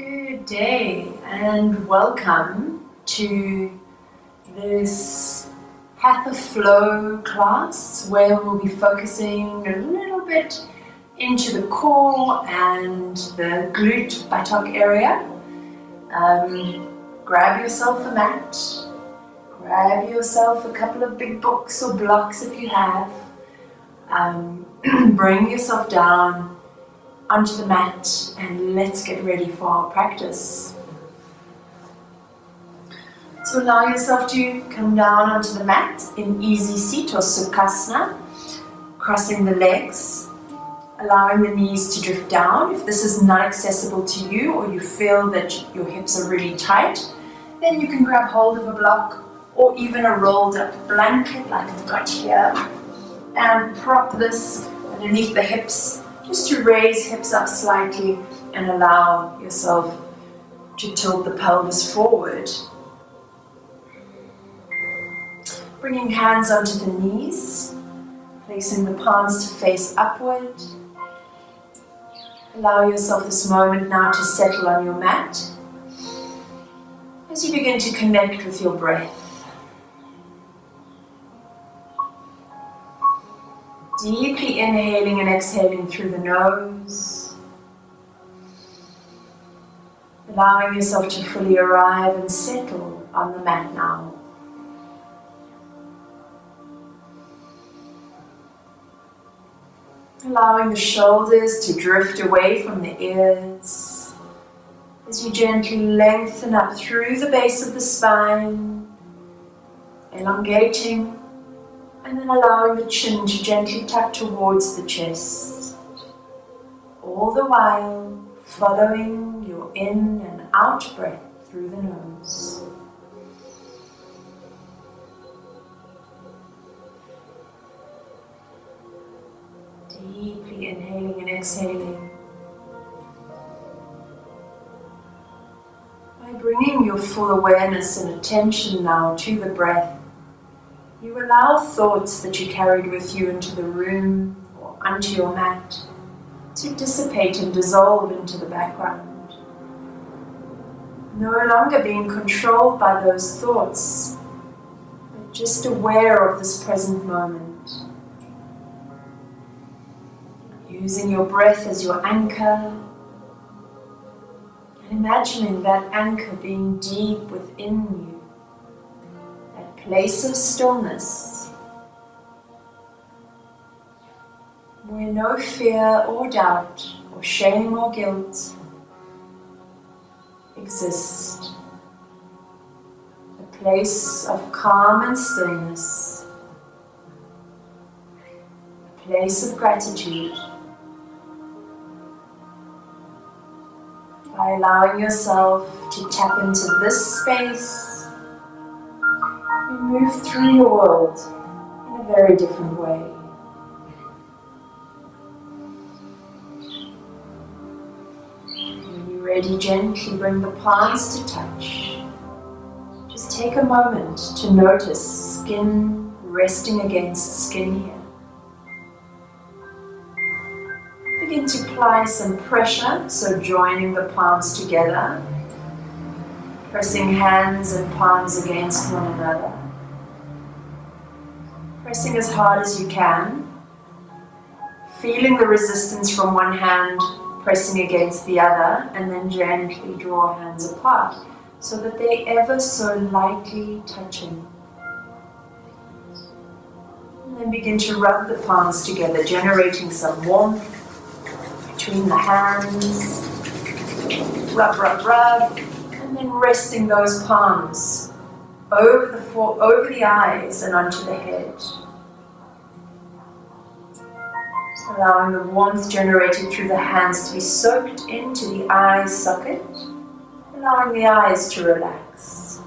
Good day and welcome to this Hatha flow class where we'll be focusing a little bit into the core and the glute buttock area. Grab yourself a mat, grab yourself a couple of big books or blocks if you have. Bring yourself down onto the mat and let's get ready for our practice. So allow yourself to come down onto the mat in easy seat or sukhasana, crossing the legs, allowing the knees to drift down. If this is not accessible to you or you feel that your hips are really tight, then you can grab hold of a block or even a rolled up blanket like I've got here and prop this underneath the hips just to raise hips up slightly and allow yourself to tilt the pelvis forward. Bringing hands onto the knees, placing the palms to face upward. Allow yourself this moment now to settle on your mat as you begin to connect with your breath. Deeply inhaling and exhaling through the nose. Allowing yourself to fully arrive and settle on the mat now. Allowing the shoulders to drift away from the ears as you gently lengthen up through the base of the spine, elongating. And then allowing the chin to gently tuck towards the chest. All the while following your in and out breath through the nose. Deeply inhaling and exhaling. By bringing your full awareness and attention now to the breath, you allow thoughts that you carried with you into the room or onto your mat to dissipate and dissolve into the background. No longer being controlled by those thoughts, but just aware of this present moment. Using your breath as your anchor and imagining that anchor being deep within you. Place of stillness where no fear or doubt or shame or guilt exist. A place of calm and stillness. A place of gratitude. By allowing yourself to tap into this space, you move through your world in a very different way. When you're ready, gently bring the palms to touch. Just take a moment to notice skin resting against skin here. Begin to apply some pressure, so joining the palms together, pressing hands and palms against one another. Pressing as hard as you can, feeling the resistance from one hand pressing against the other, and then gently draw hands apart so that they're ever so lightly touching. And then begin to rub the palms together, generating some warmth between the hands. Rub, rub, rub. And then resting those palms over the eyes and onto the head. Allowing the warmth generated through the hands to be soaked into the eye socket, allowing the eyes to relax.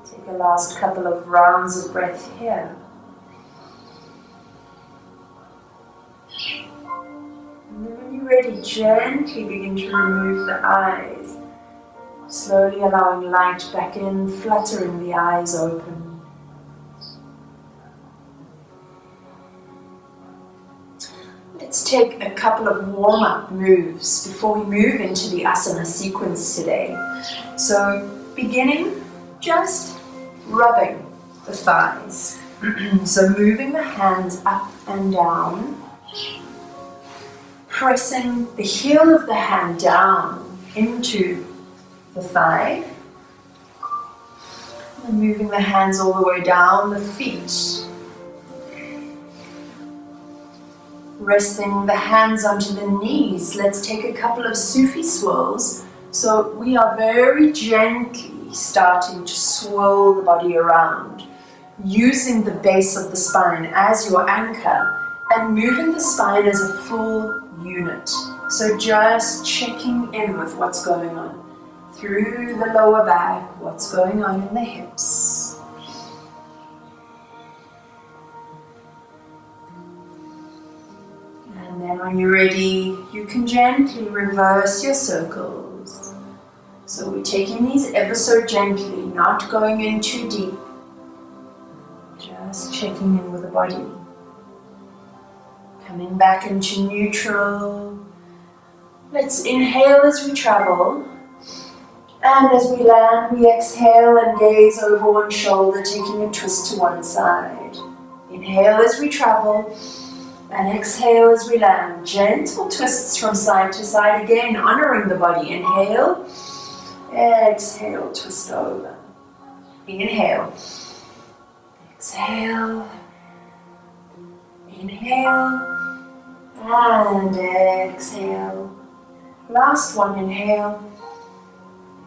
Take a last couple of rounds of breath here. And then when you're ready, gently begin to remove the eyes, slowly allowing light back in, fluttering the eyes open. Let's take a couple of warm-up moves before we move into the asana sequence today. So beginning, just rubbing the thighs. So moving the hands up and down, pressing the heel of the hand down into the thigh, and moving the hands all the way down the feet. Resting the hands onto the knees. Let's take a couple of Sufi swirls. So we are very gently starting to swirl the body around, using the base of the spine as your anchor and moving the spine as a full unit. So just checking in with what's going on through the lower back, what's going on in the hips. And then when you're ready, you can gently reverse your circles. So we're taking these ever so gently, not going in too deep. Just checking in with the body. Coming back into neutral. Let's inhale as we travel. And as we land, we exhale and gaze over one shoulder, taking a twist to one side. Inhale as we travel. And exhale as we land. Gentle twists from side to side, again honoring the body. Inhale, exhale, twist over. Inhale, exhale, inhale, and exhale. Last one, inhale,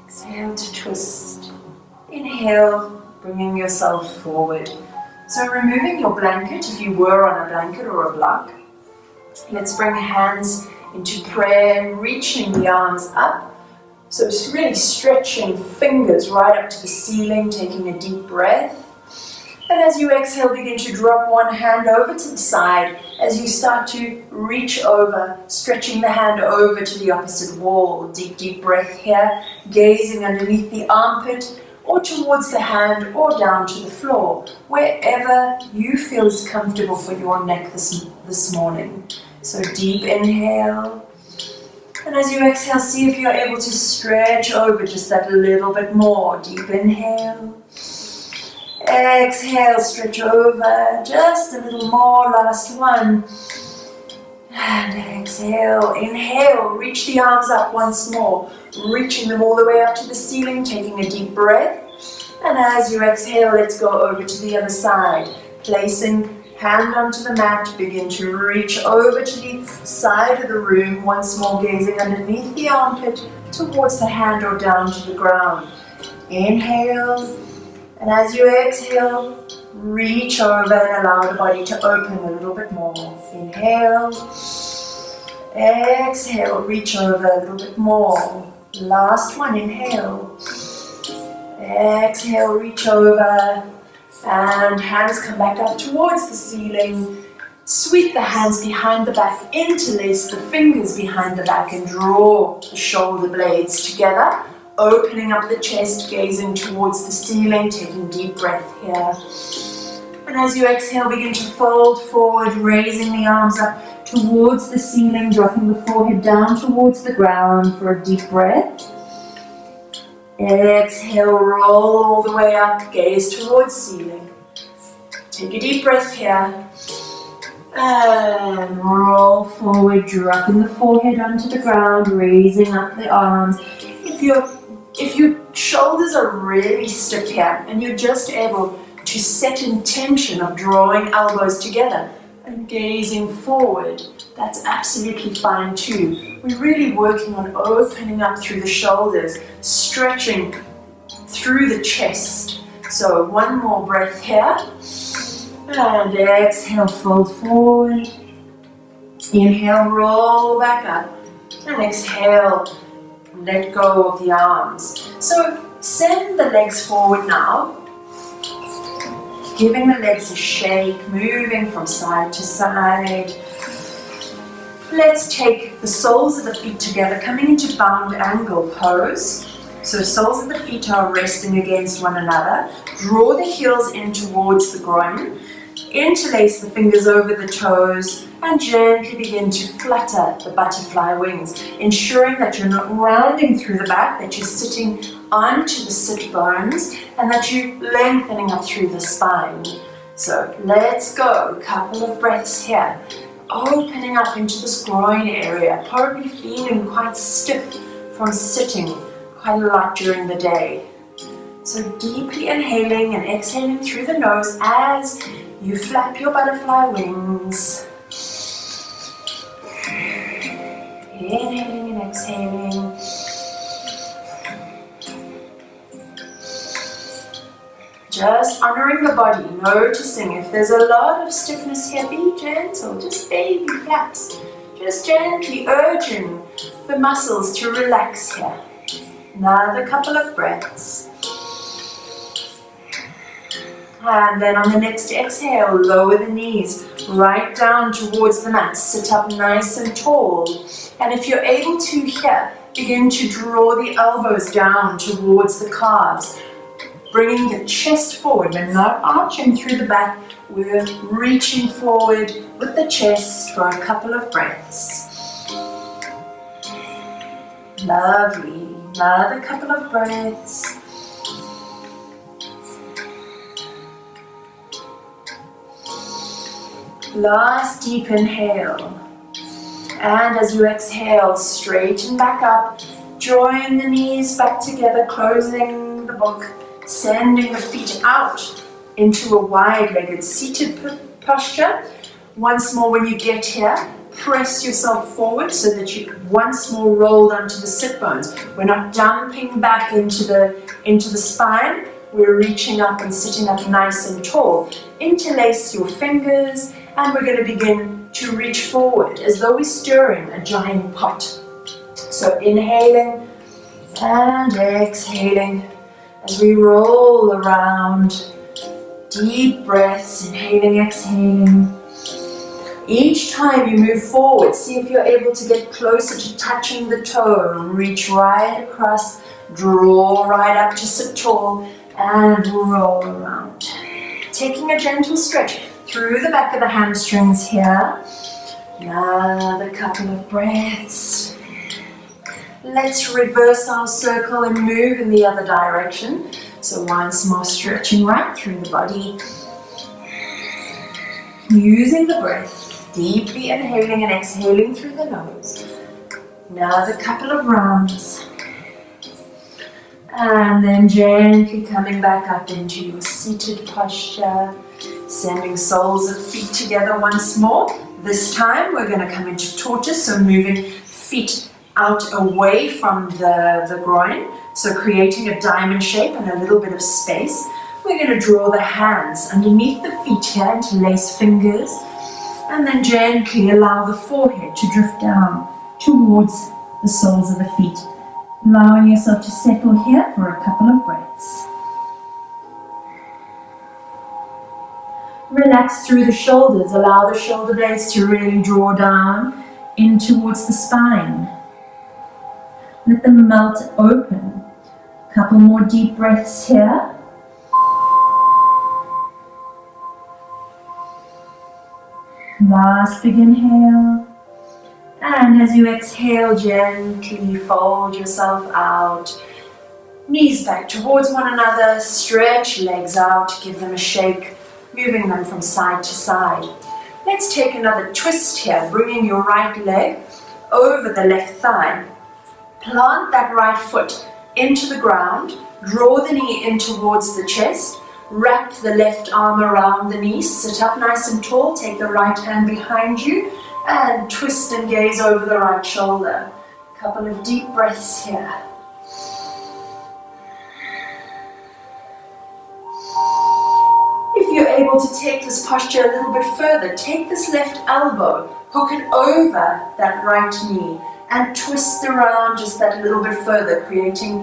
exhale to twist. Inhale, bringing yourself forward. So removing your blanket, if you were on a blanket or a block. Let's bring hands into prayer, reaching the arms up. So it's really stretching fingers right up to the ceiling, taking a deep breath. And as you exhale, begin to drop one hand over to the side as you start to reach over, stretching the hand over to the opposite wall. Deep, deep breath here, gazing underneath the armpit, or towards the hand, or down to the floor, wherever you feel is comfortable for your neck this morning. So deep inhale, and as you exhale, see if you're able to stretch over just that little bit more. Deep inhale, exhale, stretch over, just a little more, last one. And exhale, inhale, reach the arms up once more, reaching them all the way up to the ceiling, taking a deep breath. And as you exhale, let's go over to the other side, placing hand onto the mat, begin to reach over to the side of the room, once more gazing underneath the armpit, towards the hand or down to the ground. Inhale, and as you exhale, reach over and allow the body to open a little bit more. Inhale, exhale, reach over a little bit more. Last one, inhale, exhale, reach over, and hands come back up towards the ceiling. Sweep the hands behind the back, interlace the fingers behind the back and draw the shoulder blades together, opening up the chest, gazing towards the ceiling, taking deep breath here. And as you exhale, begin to fold forward, raising the arms up towards the ceiling, dropping the forehead down towards the ground for a deep breath. Exhale, roll all the way up, gaze towards ceiling. Take a deep breath here. And roll forward, dropping the forehead onto the ground, raising up the arms. If your shoulders are really stiff here and you're just able to set intention of drawing elbows together and gazing forward, that's absolutely fine too. We're really working on opening up through the shoulders, stretching through the chest. So one more breath here. And exhale, fold forward. Inhale, roll back up. And exhale, let go of the arms. So send the legs forward now. Giving the legs a shake, moving from side to side. Let's take the soles of the feet together, coming into bound angle pose. So soles of the feet are resting against one another. Draw the heels in towards the groin. Interlace the fingers over the toes and gently begin to flutter the butterfly wings, ensuring that you're not rounding through the back, that you're sitting onto the sit bones and that you're lengthening up through the spine. So let's go, a couple of breaths here. Opening up into this groin area, probably feeling quite stiff from sitting quite a lot during the day. So deeply inhaling and exhaling through the nose as you flap your butterfly wings. Inhaling and exhaling. Just honoring the body, noticing if there's a lot of stiffness here, be gentle, just baby flaps. Just gently urging the muscles to relax here. Another couple of breaths. And then on the next exhale, lower the knees right down towards the mat. Sit up nice and tall. And if you're able to here, begin to draw the elbows down towards the calves. Bringing the chest forward. We're not arching through the back. We're reaching forward with the chest for a couple of breaths. Lovely. Another couple of breaths. Last deep inhale. And as you exhale, straighten back up. Join the knees back together, closing the book. Sending the feet out into a wide-legged seated posture. Once more when you get here, press yourself forward so that you once more roll onto the sit bones. We're not dumping back into the spine. We're reaching up and sitting up nice and tall. Interlace your fingers and we're going to begin to reach forward as though we're stirring a giant pot. So inhaling and exhaling as we roll around. Deep breaths, inhaling, exhaling. Each time you move forward, see if you're able to get closer to touching the toe. Reach right across, draw right up to sit tall, and roll around. Taking a gentle stretch through the back of the hamstrings here. Another couple of breaths. Let's reverse our circle and move in the other direction. So once more stretching right through the body. Using the breath, deeply inhaling and exhaling through the nose. Another couple of rounds. And then gently coming back up into your seated posture. Sending soles of feet together once more. This time we're going to come into tortoise, so moving feet out away from the groin, so creating a diamond shape and a little bit of space. We're going to draw the hands underneath the feet here, interlace fingers, and then gently allow the forehead to drift down towards the soles of the feet, allowing yourself to settle here for a couple of breaths. Relax through the shoulders, allow the shoulder blades to really draw down in towards the spine. Let them melt open. A couple more deep breaths here. Last big inhale. And as you exhale, gently fold yourself out. Knees back towards one another. Stretch legs out. Give them a shake, moving them from side to side. Let's take another twist here, bringing your right leg over the left thigh. Plant that right foot into the ground, draw the knee in towards the chest, wrap the left arm around the knee, sit up nice and tall, take the right hand behind you, and twist and gaze over the right shoulder. A couple of deep breaths here. If you're able to take this posture a little bit further, take this left elbow, hook it over that right knee, and twist around just that little bit further, creating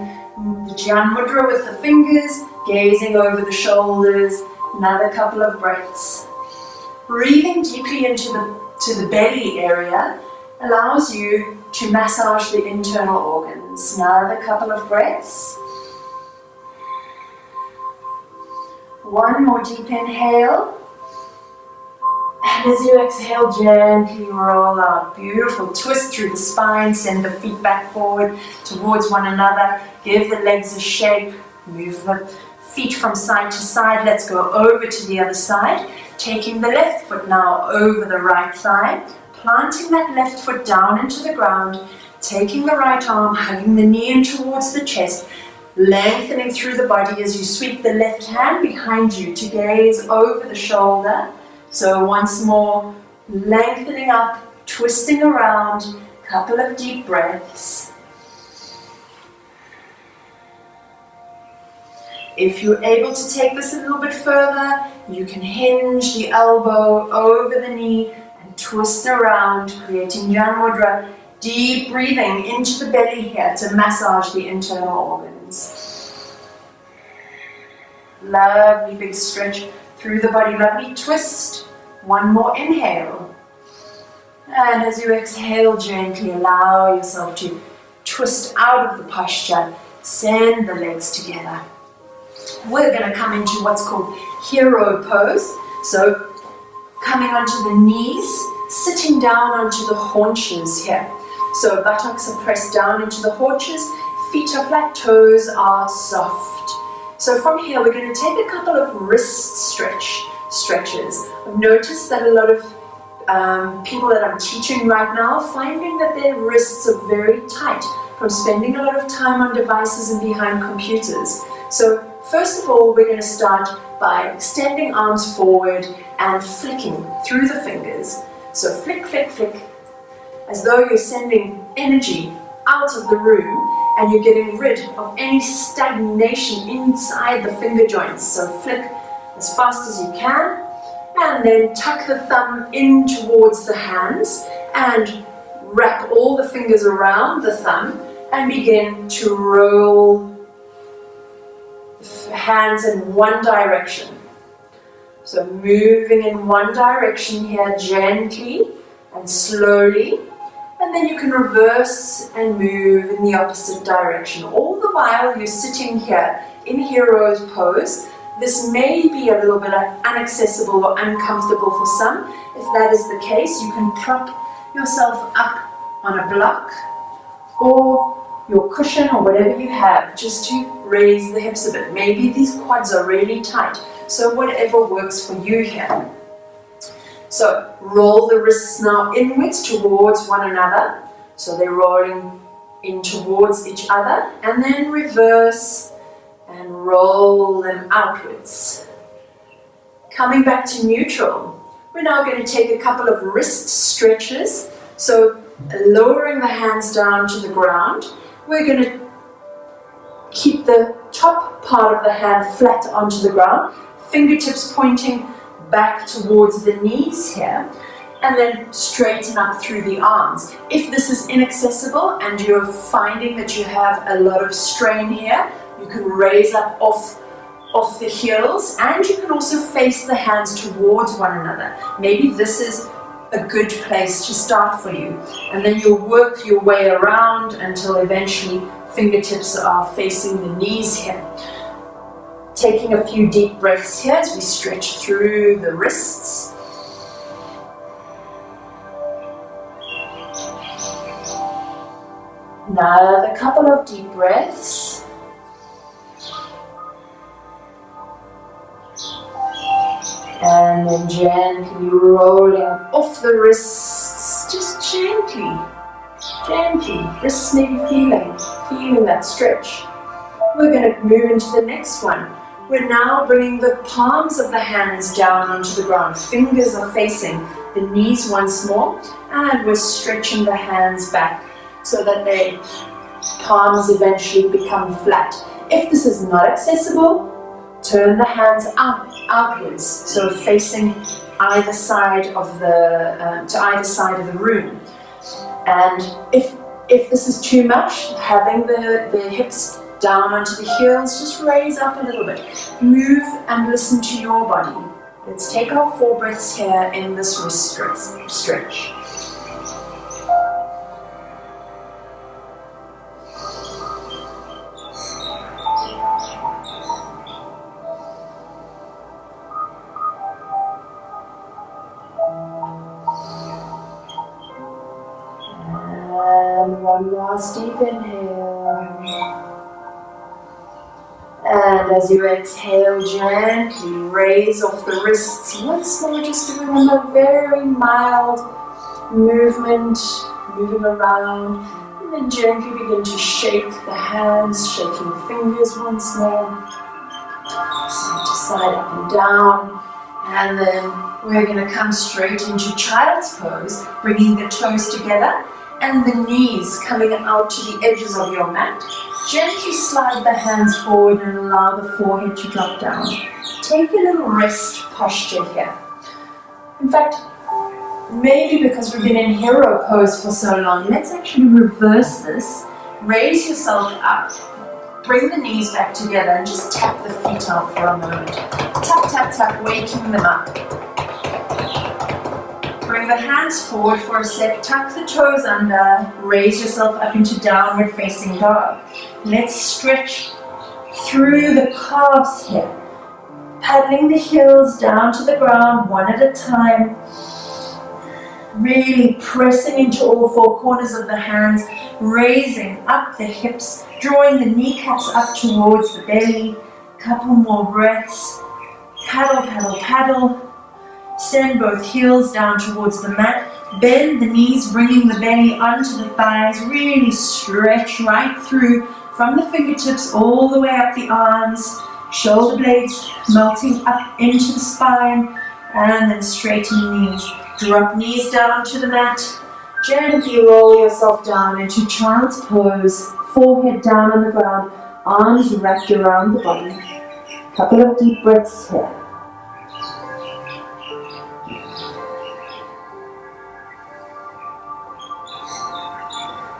the Jyan Mudra with the fingers, gazing over the shoulders. Another couple of breaths. Breathing deeply into the belly area allows you to massage the internal organs. Another couple of breaths. One more deep inhale. And as you exhale, gently roll out. Beautiful. Twist through the spine. Send the feet back forward towards one another. Give the legs a shake. Move the feet from side to side. Let's go over to the other side. Taking the left foot now over the right thigh. Planting that left foot down into the ground. Taking the right arm, hugging the knee in towards the chest. Lengthening through the body as you sweep the left hand behind you to gaze over the shoulder. So once more, lengthening up, twisting around, couple of deep breaths. If you're able to take this a little bit further, you can hinge the elbow over the knee and twist around, creating Jana Mudra. Deep breathing into the belly here to massage the internal organs. Lovely big stretch through the body, lovely twist. One more inhale. And as you exhale, gently allow yourself to twist out of the posture. Send the legs together. We're going to come into what's called hero pose. So coming onto the knees, sitting down onto the haunches here. So buttocks are pressed down into the haunches, feet are flat, toes are soft. So from here we're going to take a couple of wrist stretches. I've noticed that a lot of people that I'm teaching right now are finding that their wrists are very tight from spending a lot of time on devices and behind computers. So first of all, we're going to start by extending arms forward and flicking through the fingers. So flick, flick, flick, as though you're sending energy out of the room and you're getting rid of any stagnation inside the finger joints. So flick as fast as you can, and then tuck the thumb in towards the hands and wrap all the fingers around the thumb and begin to roll the hands in one direction. So moving in one direction here gently and slowly, and then you can reverse and move in the opposite direction. All the while you're sitting here in hero's pose. This may be a little bit inaccessible or uncomfortable for some. If that is the case, you can prop yourself up on a block or your cushion or whatever you have, just to raise the hips a bit. Maybe these quads are really tight, so whatever works for you here. So roll the wrists now inwards towards one another. So they're rolling in towards each other, and then reverse and roll them outwards. Coming back to neutral, we're now going to take a couple of wrist stretches. So lowering the hands down to the ground, we're going to keep the top part of the hand flat onto the ground, fingertips pointing back towards the knees here, and then straighten up through the arms. If this is inaccessible and you're finding that you have a lot of strain here, you can raise up off the heels, and you can also face the hands towards one another. Maybe this is a good place to start for you, and then you'll work your way around until eventually fingertips are facing the knees here. Taking a few deep breaths here as we stretch through the wrists. Another couple of deep breaths. And then gently rolling off the wrists, just gently, gently. Wrists may be feeling that stretch. We're going to move into the next one. We're now bringing the palms of the hands down onto the ground. Fingers are facing the knees once more, and we're stretching the hands back so that their palms eventually become flat. If this is not accessible, turn the hands outwards, so facing either side of the to either side of the room. And if this is too much, having the hips down onto the heels, just raise up a little bit. Move and listen to your body. Let's take our 4 breaths here in this wrist stretch. And one last deep inhale. And as you exhale, gently raise off the wrists once more, just giving them a very mild movement, moving around. And then gently begin to shake the hands, shaking the fingers once more. Side to side, up and down. And then we're going to come straight into child's pose, bringing the toes together and the knees coming out to the edges of your mat. Gently slide the hands forward and allow the forehead to drop down. Take a little rest posture here. In fact, maybe because we've been in hero pose for so long, let's actually reverse this. Raise yourself up. Bring the knees back together and just tap the feet out for a moment. Tap, tap, tap, waking them up. Bring the hands forward for a sec, tuck the toes under, raise yourself up into downward facing dog. Let's stretch through the calves here. Paddling the heels down to the ground one at a time. Really pressing into all four corners of the hands, raising up the hips, drawing the kneecaps up towards the belly. Couple more breaths. Paddle, paddle, paddle. Send both heels down towards the mat. Bend the knees, bringing the belly onto the thighs. Really stretch right through from the fingertips all the way up the arms. Shoulder blades melting up into the spine. And then straighten the knees. Drop knees down to the mat. Gently roll yourself down into child's pose. Forehead down on the ground. Arms wrapped around the body. Couple of deep breaths here.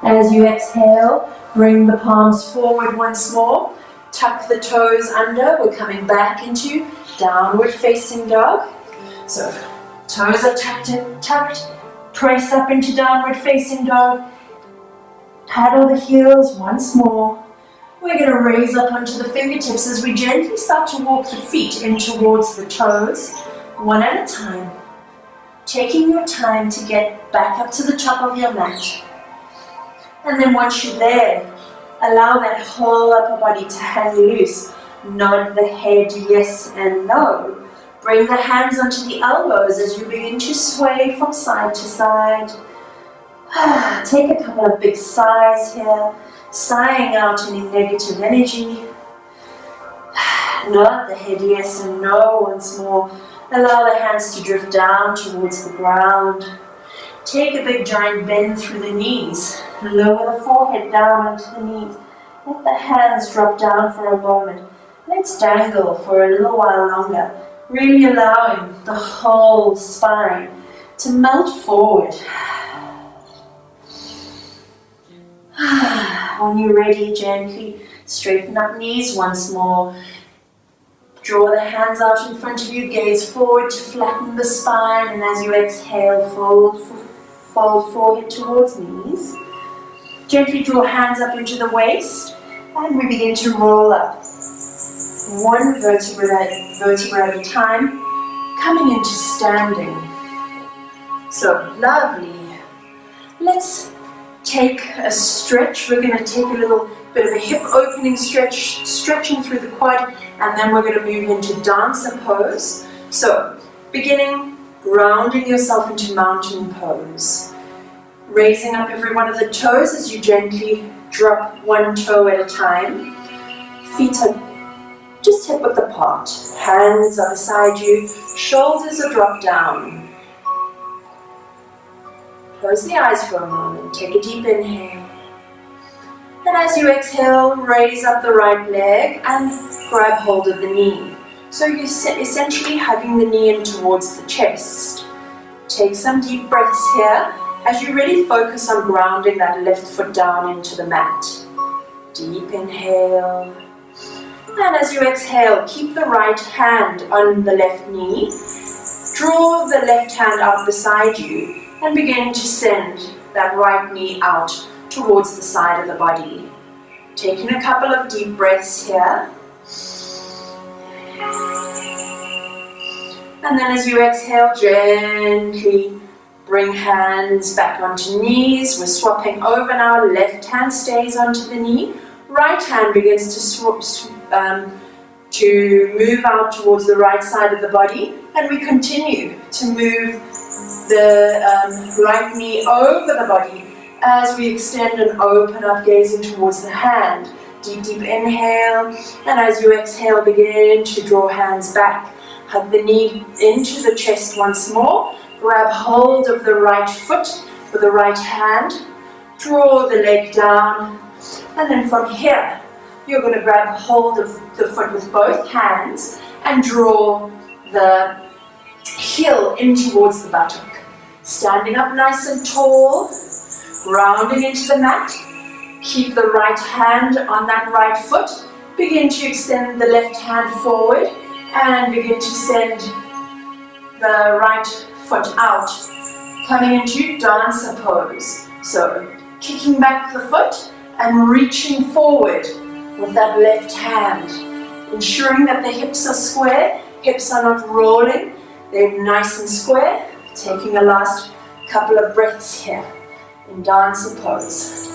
As you exhale, bring the palms forward once more. Tuck the toes under. We're coming back into downward facing dog. So toes are tucked. Press up into downward facing dog. Paddle the heels once more. We're going to raise up onto the fingertips as we gently start to walk the feet in towards the toes, one at a time. Taking your time to get back up to the top of your mat. And then once you're there, allow that whole upper body to hang loose. Nod the head yes and no. Bring the hands onto the elbows as you begin to sway from side to side. Take a couple of big sighs here, sighing out any negative energy. Nod the head yes and no once more. Allow the hands to drift down towards the ground. Take a big giant bend through the knees. Lower the forehead down onto the knees. Let the hands drop down for a moment. Let's dangle for a little while longer. Really allowing the whole spine to melt forward. When you're ready, gently straighten up knees once more. Draw the hands out in front of you, gaze forward to flatten the spine, and as you exhale, fold forehead towards knees. Gently draw hands up into the waist, and we begin to roll up. One vertebra at a time, coming into standing. So, lovely. Let's take a stretch. We're going to take a little bit of a hip opening stretch, stretching through the quad, and then we're going to move into dancer pose. So, beginning, grounding yourself into mountain pose. Raising up every one of the toes as you gently drop one toe at a time. Feet are just hip width apart. Hands are beside you. Shoulders are dropped down. Close the eyes for a moment. Take a deep inhale. And as you exhale, raise up the right leg and grab hold of the knee. So you're essentially hugging the knee in towards the chest. Take some deep breaths here as you really focus on grounding that left foot down into the mat. Deep inhale. And as you exhale, keep the right hand on the left knee. Draw the left hand out beside you and begin to send that right knee out towards the side of the body. Taking a couple of deep breaths here. And then as you exhale, gently Bring hands back onto knees. We're swapping over now. Left hand stays onto the knee. Right hand begins to move out towards the right side of the body. And we continue to move the right knee over the body as we extend and open up, gazing towards the hand. Deep, deep inhale. And as you exhale, begin to draw hands back. Hug the knee into the chest once more. Grab hold of the right foot with the right hand. Draw the leg down. And then from here, you're going to grab hold of the foot with both hands and draw the heel in towards the buttock. Standing up nice and tall, rounding into the mat. Keep the right hand on that right foot. Begin to extend the left hand forward and begin to send the right foot out, coming into dancer pose. So kicking back the foot and reaching forward with that left hand, ensuring that the hips are square, hips are not rolling, they're nice and square. Taking a last couple of breaths here in dancer pose.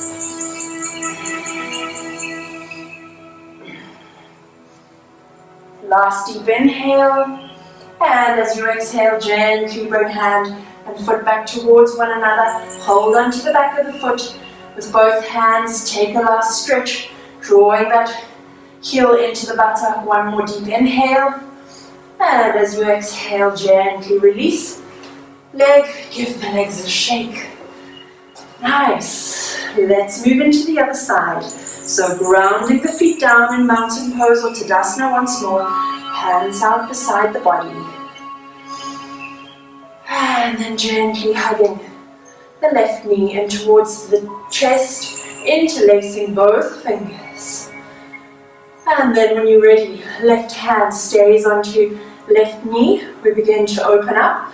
Last deep inhale. And as you exhale, gently bring hand and foot back towards one another. Hold onto the back of the foot with both hands. Take a last stretch, drawing that heel into the buttock. One more deep inhale. And as you exhale, gently release. Leg, give the legs a shake. Nice. Let's move into the other side. So grounding the feet down in mountain pose or Tadasana once more. Hands out beside the body. And then gently hugging the left knee in towards the chest, interlacing both fingers. And then when you're ready, left hand stays onto left knee. We begin to open up,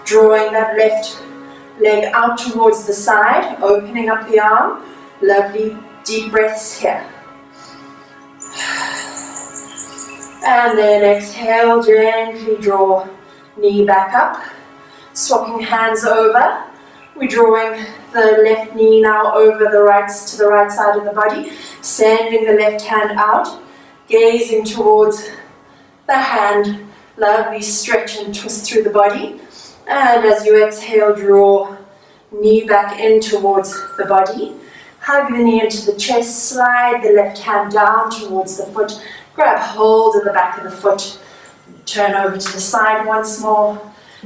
drawing that left leg out towards the side, opening up the arm. Lovely deep breaths here. And then exhale, gently draw knee back up. Swapping hands over. We're drawing the left knee now over the right to the right side of the body. Sending the left hand out. Gazing towards the hand. Lovely stretch and twist through the body. And as you exhale, draw knee back in towards the body. Hug the knee into the chest. Slide the left hand down towards the foot. Grab hold of the back of the foot. Turn over to the side once more.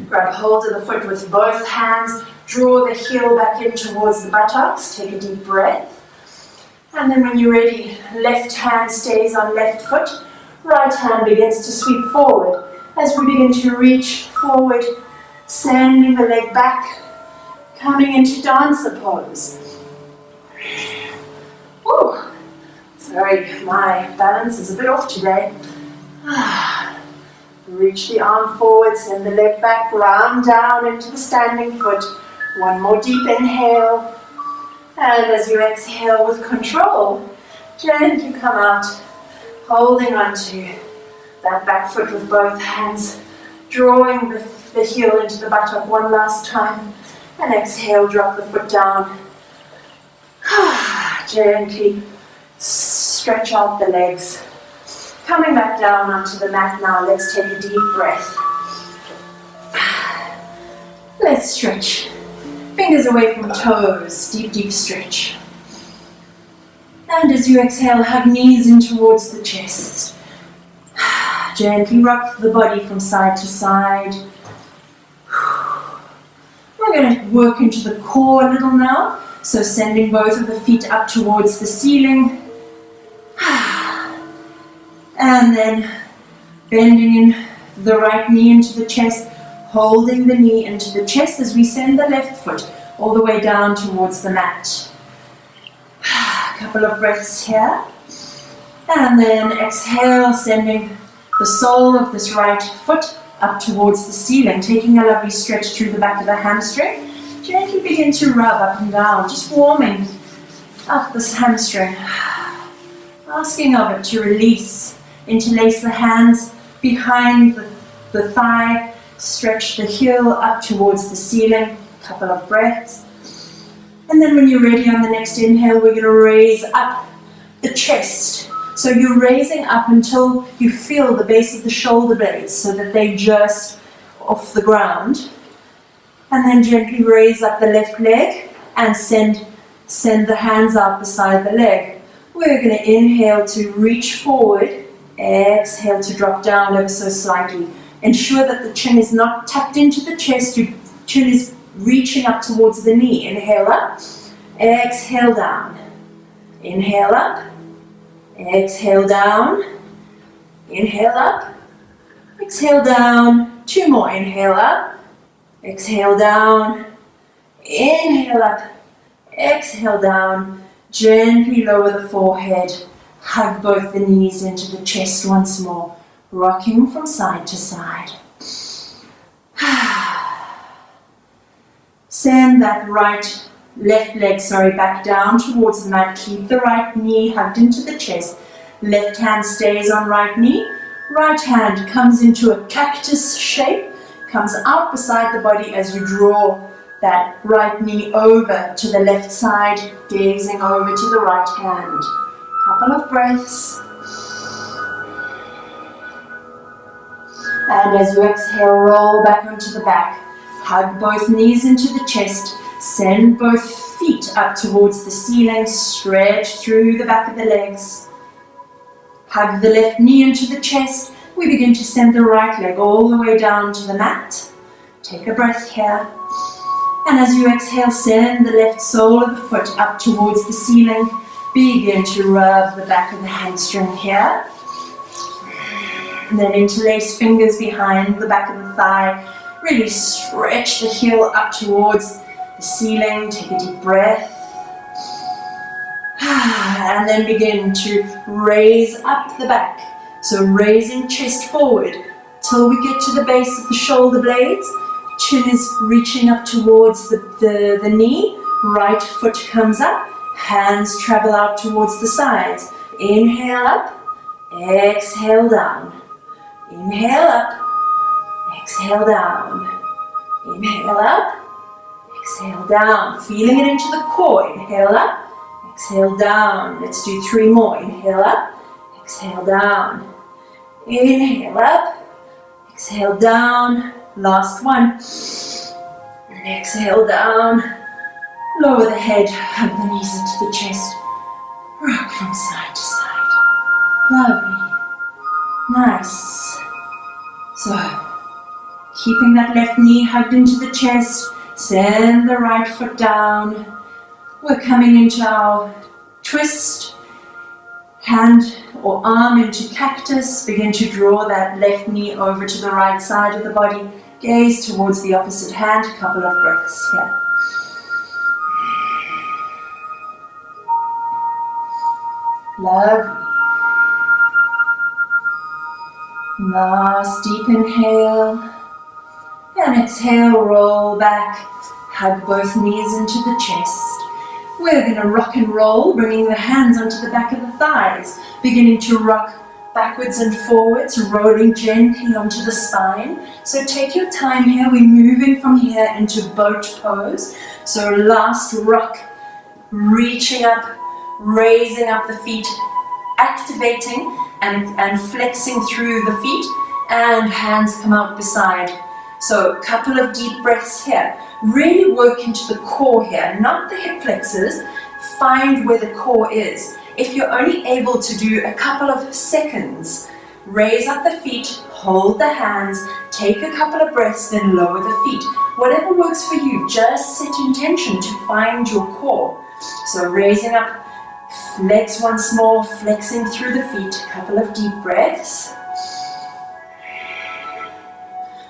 Grab hold of the foot with both hands. Draw the heel back in towards the buttocks. Take a deep breath. And then when you're ready, left hand stays on left foot. Right hand begins to sweep forward. As we begin to reach forward, sending the leg back, coming into dancer pose. Woo. Sorry, my balance is a bit off today. Reach the arm forward, send the leg back, round down into the standing foot. One more deep inhale. And as you exhale with control, gently come out, holding onto that back foot with both hands, drawing the heel into the buttock one last time. And exhale, drop the foot down. Gently stretch out the legs. Coming back down onto the mat now, let's take a deep breath. Let's stretch. Fingers away from toes, deep, deep stretch. And as you exhale, hug knees in towards the chest. Gently rock the body from side to side. We're going to work into the core a little now. So sending both of the feet up towards the ceiling. And then bending in the right knee into the chest, holding the knee into the chest as we send the left foot all the way down towards the mat. A couple of breaths here. And then exhale, sending the sole of this right foot up towards the ceiling, taking a lovely stretch through the back of the hamstring. Gently begin to rub up and down, just warming up this hamstring. Asking of it to release. Interlace the hands behind the thigh, stretch the heel up towards the ceiling, couple of breaths. And then when you're ready on the next inhale, we're going to raise up the chest. So you're raising up until you feel the base of the shoulder blades so that they just off the ground. And then gently raise up the left leg and send the hands out beside the leg. We're going to inhale to reach forward, exhale to drop down ever so slightly. Ensure that the chin is not tucked into the chest, your chin is reaching up towards the knee. Inhale up, exhale down. Inhale up, exhale down. Inhale up, exhale down. 2 more, inhale up. Exhale down, inhale up, exhale down, gently lower the forehead, hug both the knees into the chest once more, rocking from side to side. Send that left leg back down towards the mat, keep the right knee hugged into the chest, left hand stays on right knee, right hand comes into a cactus shape, comes out beside the body as you draw that right knee over to the left side, gazing over to the right hand. Couple of breaths. And as you exhale, roll back onto the back. Hug both knees into the chest. Send both feet up towards the ceiling. Stretch through the back of the legs. Hug the left knee into the chest. We begin to send the right leg all the way down to the mat. Take a breath here. And as you exhale, send the left sole of the foot up towards the ceiling. Begin to rub the back of the hamstring here. And then interlace fingers behind the back of the thigh. Really stretch the heel up towards the ceiling. Take a deep breath. And then begin to raise up the back. So raising chest forward till we get to the base of the shoulder blades. Chin is reaching up towards the knee. Right foot comes up. Hands travel out towards the sides. Inhale up. Exhale down. Inhale up. Exhale down. Inhale up. Exhale down. Feeling it into the core. Inhale up. Exhale down. Let's do 3 more. Inhale up. Exhale down. Inhale up. Exhale down. Last one. And exhale down. Lower the head. Hug the knees into the chest. Rock from side to side. Lovely. Nice. So, keeping that left knee hugged into the chest. Send the right foot down. We're coming into our twist. Hand or arm into cactus. Begin to draw that left knee over to the right side of the body. Gaze towards the opposite hand. A couple of breaths here. Lovely. Last deep inhale. And exhale, roll back. Hug both knees into the chest. We're going to rock and roll, bringing the hands onto the back of the thighs, beginning to rock backwards and forwards, rolling gently onto the spine. So take your time here. We're moving from here into boat pose. So last rock, reaching up, raising up the feet, activating and flexing through the feet, and hands come out beside. So a couple of deep breaths here. Really work into the core here, not the hip flexors. Find where the core is. If you're only able to do a couple of seconds, raise up the feet, hold the hands, take a couple of breaths, then lower the feet. Whatever works for you, just set intention to find your core. So raising up, flex once more, flexing through the feet, a couple of deep breaths.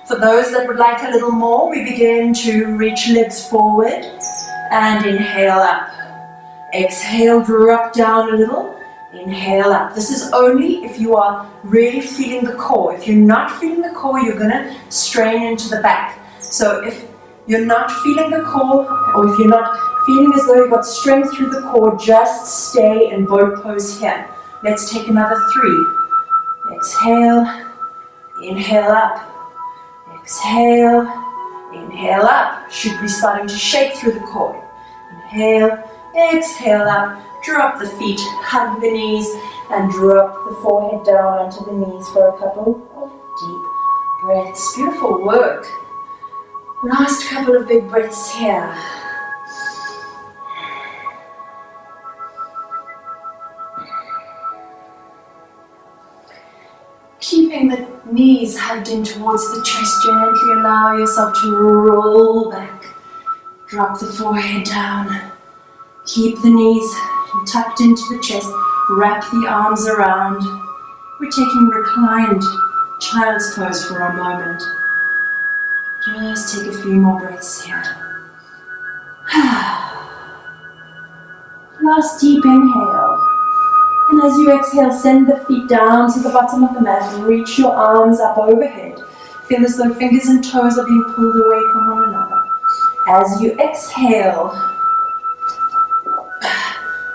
For those that would like a little more, we begin to reach legs forward and inhale up. Exhale, drop down a little. Inhale up. This is only if you are really feeling the core. If you're not feeling the core, you're going to strain into the back. So if you're not feeling the core, or if you're not feeling as though you've got strength through the core, just stay in boat pose here. Let's take another 3. Exhale. Inhale up. Exhale. Inhale up, should be starting to shake through the core. Inhale, exhale up, drop the feet, hug the knees, and drop the forehead down onto the knees for a couple of deep breaths. Beautiful work. Last couple of big breaths here. Keeping the knees hugged in towards the chest, gently allow yourself to roll back. Drop the forehead down. Keep the knees tucked into the chest. Wrap the arms around. We're taking reclined child's pose for a moment. Just take a few more breaths here. Last deep inhale. And as you exhale, send the feet down to the bottom of the mat. Reach your arms up overhead. Feel as though fingers and toes are being pulled away from one another. As you exhale,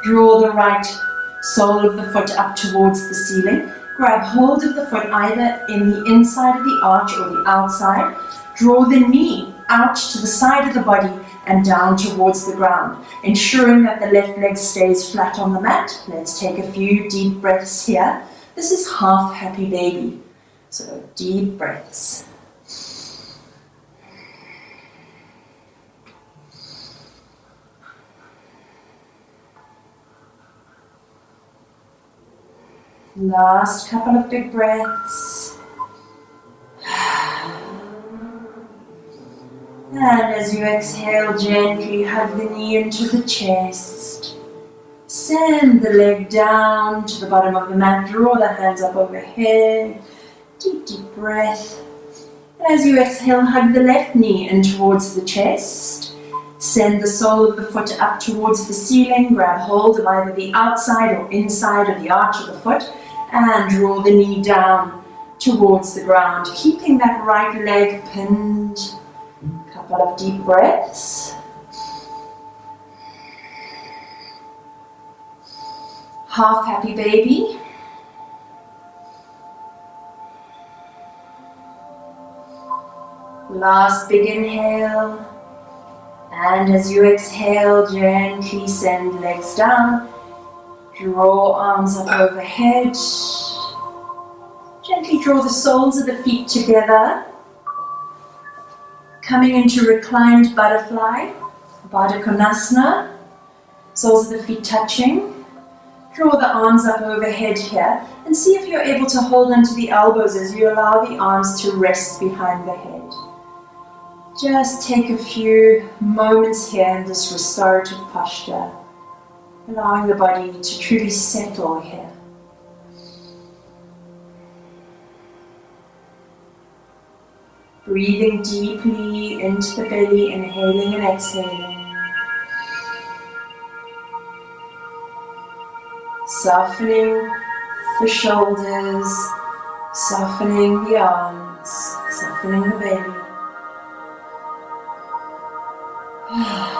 draw the right sole of the foot up towards the ceiling. Grab hold of the foot either in the inside of the arch or the outside. Draw the knee out to the side of the body and down towards the ground, ensuring that the left leg stays flat on the mat. Let's take a few deep breaths here. This is half happy baby. So deep breaths. Last couple of big breaths. And as you exhale, gently hug the knee into the chest. Send the leg down to the bottom of the mat. Draw the hands up overhead. Deep, deep breath. As you exhale, hug the left knee in towards the chest. Send the sole of the foot up towards the ceiling. Grab hold of either the outside or inside of the arch of the foot. And draw the knee down towards the ground, keeping that right leg pinned. Couple of deep breaths. Half happy baby. Last big inhale. And as you exhale, gently send legs down. Draw arms up overhead. Gently draw the soles of the feet together. Coming into reclined butterfly, Baddha Konasana. Soles of the feet touching. Draw the arms up overhead here and see if you're able to hold onto the elbows as you allow the arms to rest behind the head. Just take a few moments here in this restorative posture, allowing the body to truly settle here. Breathing deeply into the belly, inhaling and exhaling. Softening the shoulders, softening the arms, softening the belly.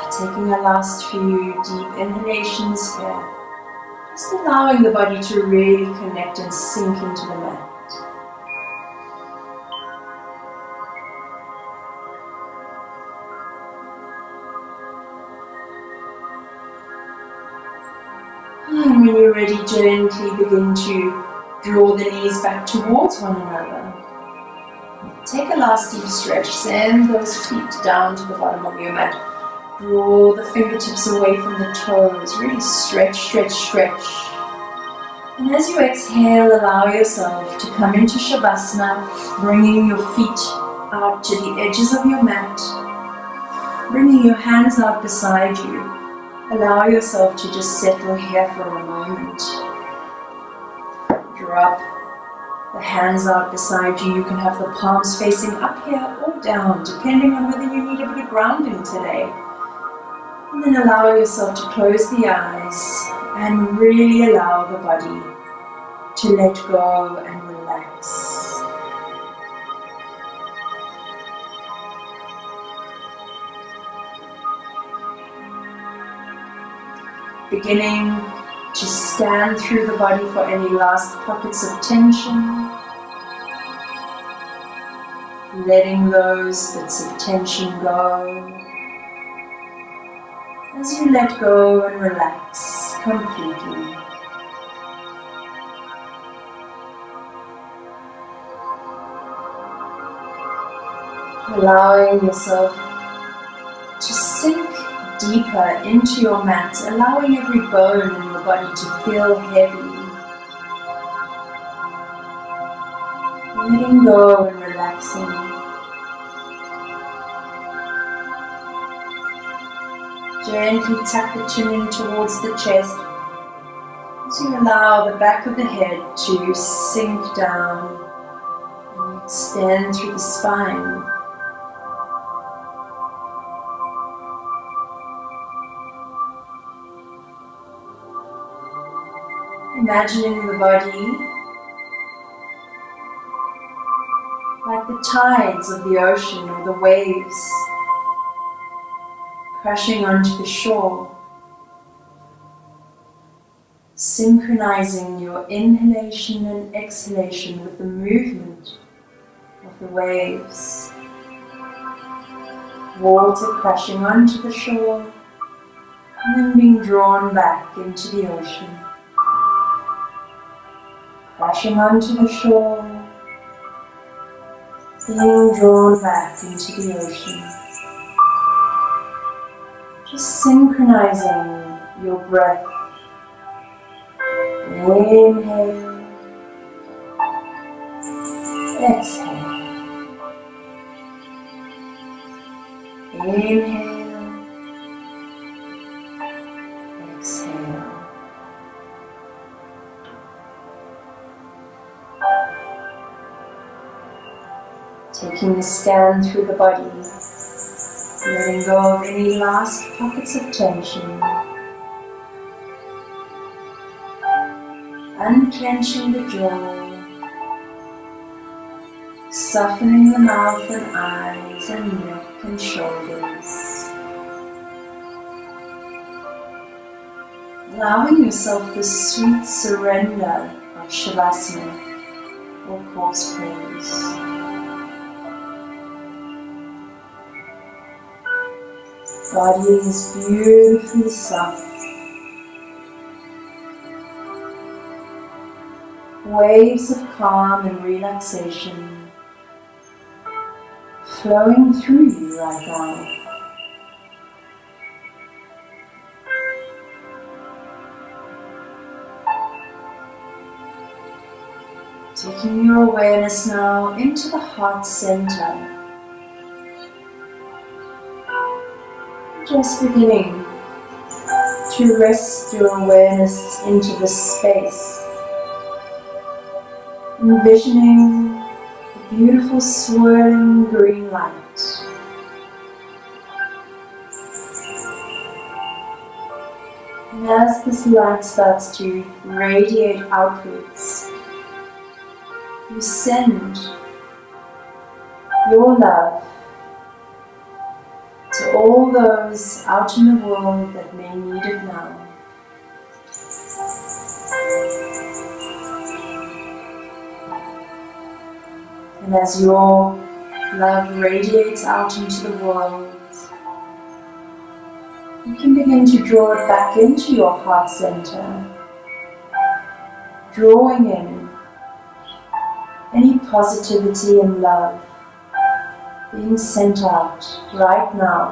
Taking the last few deep inhalations here. Just allowing the body to really connect and sink into the mat. And when you're ready, gently begin to draw the knees back towards one another. Take a last deep stretch. Send those feet down to the bottom of your mat. Draw the fingertips away from the toes. Really stretch, stretch, stretch. And as you exhale, allow yourself to come into Shavasana, bringing your feet out to the edges of your mat. Bringing your hands out beside you. Allow yourself to just settle here for a moment. Drop the hands out beside you. You can have the palms facing up here or down, depending on whether you need a bit of grounding today. And then allow yourself to close the eyes and really allow the body to let go and relax. Beginning to scan through the body for any last pockets of tension. letting those bits of tension go. As you let go and relax completely. Allowing yourself to sink deeper into your mat, allowing every bone in your body to feel heavy. Letting go and relaxing. Gently tuck the chin in towards the chest as you allow the back of the head to sink down and extend through the spine. Imagining the body like the tides of the ocean or the waves crashing onto the shore, synchronizing your inhalation and exhalation with the movement of the waves. Water crashing onto the shore and then being drawn back into the ocean. Crashing onto the shore, being drawn back into the ocean. Just synchronizing your breath. Inhale, exhale. Inhale, exhale. Taking a scan through the body, letting go of any last pockets of tension, unclenching the jaw, softening the mouth and eyes and neck and shoulders, allowing yourself the sweet surrender of Shavasana or corpse pose. Body is beautifully soft. Waves of calm and relaxation flowing through you right now. Taking your awareness now into the heart center. Just beginning to rest your awareness into this space, envisioning a beautiful swirling green light. And as this light starts to radiate outwards, you send your love to all those out in the world that may need it now. And as your love radiates out into the world, you can begin to draw it back into your heart center, drawing in any positivity and love being sent out right now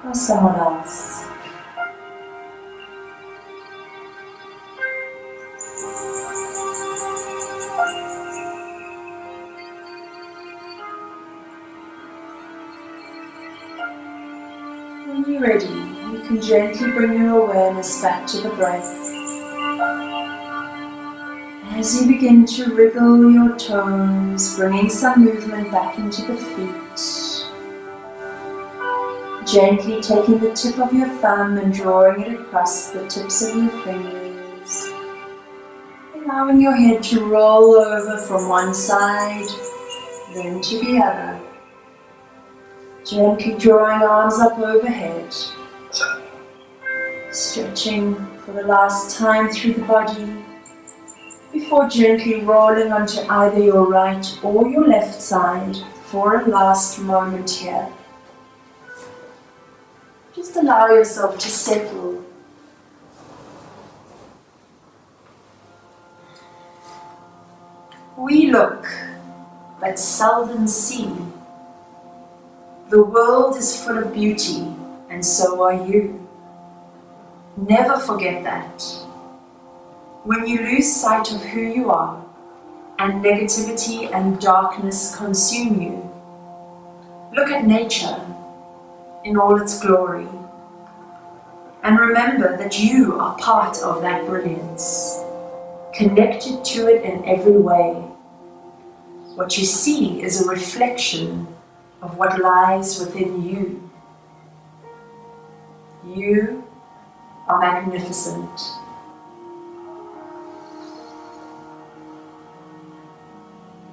by someone else. When you're ready, you can gently bring your awareness back to the breath. As you begin to wriggle your toes, bringing some movement back into the feet. Gently taking the tip of your thumb and drawing it across the tips of your fingers. Allowing your head to roll over from one side, then to the other. Gently drawing arms up overhead. Stretching for the last time through the body, before gently rolling onto either your right or your left side for a last moment here. Just allow yourself to settle. We look, but seldom see. The world is full of beauty, and so are you. Never forget that. When you lose sight of who you are, and negativity and darkness consume you, look at nature in all its glory, and remember that you are part of that brilliance, connected to it in every way. What you see is a reflection of what lies within you. You are magnificent.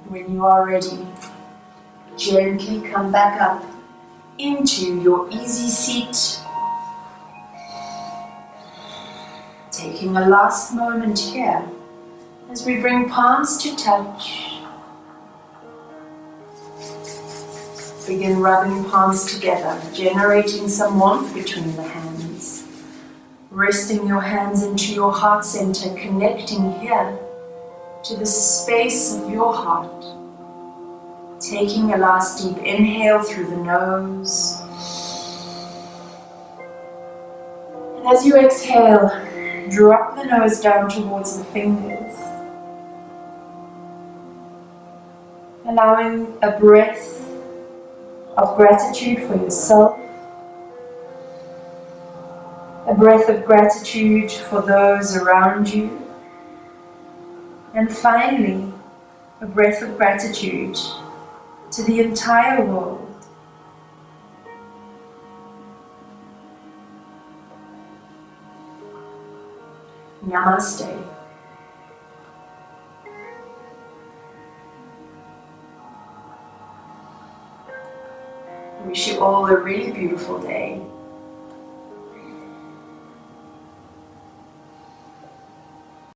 When you are ready, gently come back up into your easy seat. Taking a last moment here as we bring palms to touch. Begin rubbing palms together, generating some warmth between the hands. Resting your hands into your heart center, connecting here to the space of your heart. Taking a last deep inhale through the nose. And as you exhale, drop the nose down towards the fingers. Allowing a breath of gratitude for yourself. A breath of gratitude for those around you. And finally, a breath of gratitude to the entire world. Namaste. I wish you all a really beautiful day.